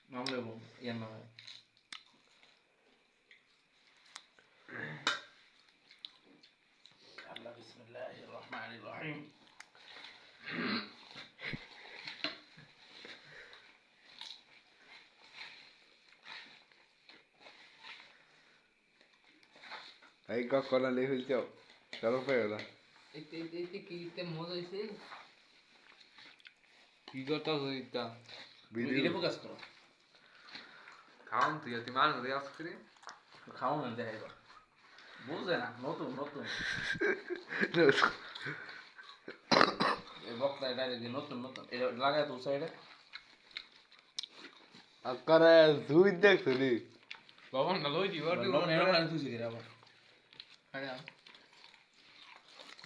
নাম লেবো ইয়ার নামে আল্লাহ বিসমিল্লাহির রহমানির রহিম Ahí Coca-Cola le dijo el tío. Ya lo fue, ¿verdad? কি মজা হয়েছে কি করতে হইতা ভিডিও ফোকাস করো খাওন তুই তুই মানুষ রে আজকে খাও না দেখাইবা বুঝে না নতুন নতুন এই বক্তা ডাইরেক্ট নতুন নতুন এটা লাগায় তো সাইডে Akara দুই দেখছো নি বাবা না লই দিবা লবণ এর কারণে তুই শিখে আবার আরে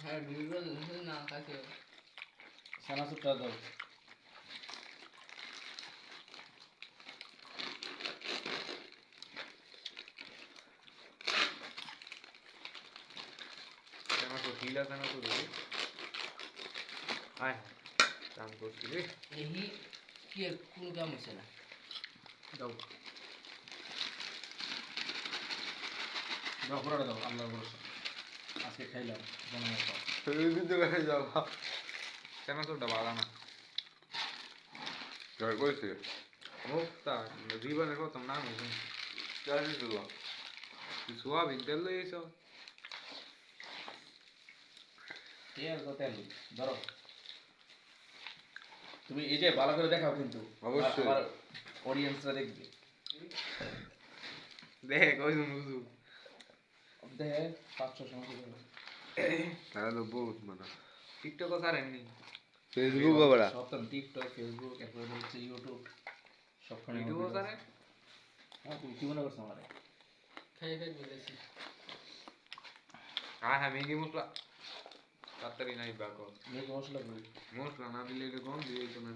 হ্যাঁ ভিডিও না কাছে সানা সুট্টা দাও কেন তো কিলা কেন তো রে আয় কাম করছি রে এই কি কোন কাম হচ্ছে না দাও দাও পুরোটা দাও আল্লাহর ভরসা আজকে খাইলাম জন্মের পর কিন্তু কাছে যাবা কেন তো ডাবালা না জয় কইছে মুক্তা জীবনের কথা না আমি জানি তো তুই সোয়াবিন তেল লই এসো তেল তো তেল ধরো তুমি এই যে ভালো করে দেখাও কিন্তু অবশ্যই। আমার অডিয়েন্সরা দেখবে দেখ ওই মুজু দেখে 500 সমস্যা দেবে তারা তো বহুত মানে টিকটক সারেননি ফেসবুক বড়া সব তো টিকটক ফেসবুক এরপরে হচ্ছে ইউটিউব সবখানে ভিডিও সারে হ্যাঁ তুমি কি মনে করছো আমারে খাই খাই বলেছি হ্যাঁ হ্যাঁ মেগি মশলা তাড়াতাড়ি নাই বাকো মেঘ মশলা করি মশলা না দিলে এটা গন্ধ দিয়ে তো না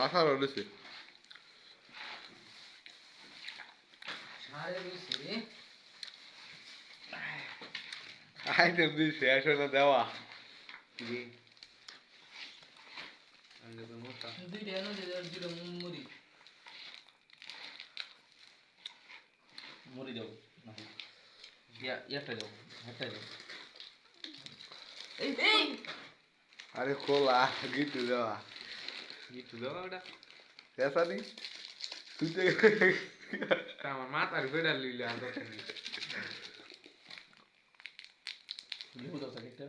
আশা রয়েছে সারে বলছি আইটেম দিয়ে শেষ হলো দেওয়া কি আন্নে তো মশলা দুইটা এনে দিল মুড়ি মুড়ি দাও নাকি ইয়াটা দাও হাতটা দাও এই এই আরে খোলা গিটু দেওয়া একটু দাও ওটা এসা নি তুই তো আমার মাথার ফেডার লিলে আর লিবু দাও সাকিটা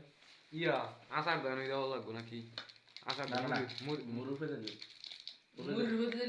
ইয়া আসার দান দেওয়া লাগবো নাকি আসার না দান না মুড়ি ফেলে দিও মুড়ি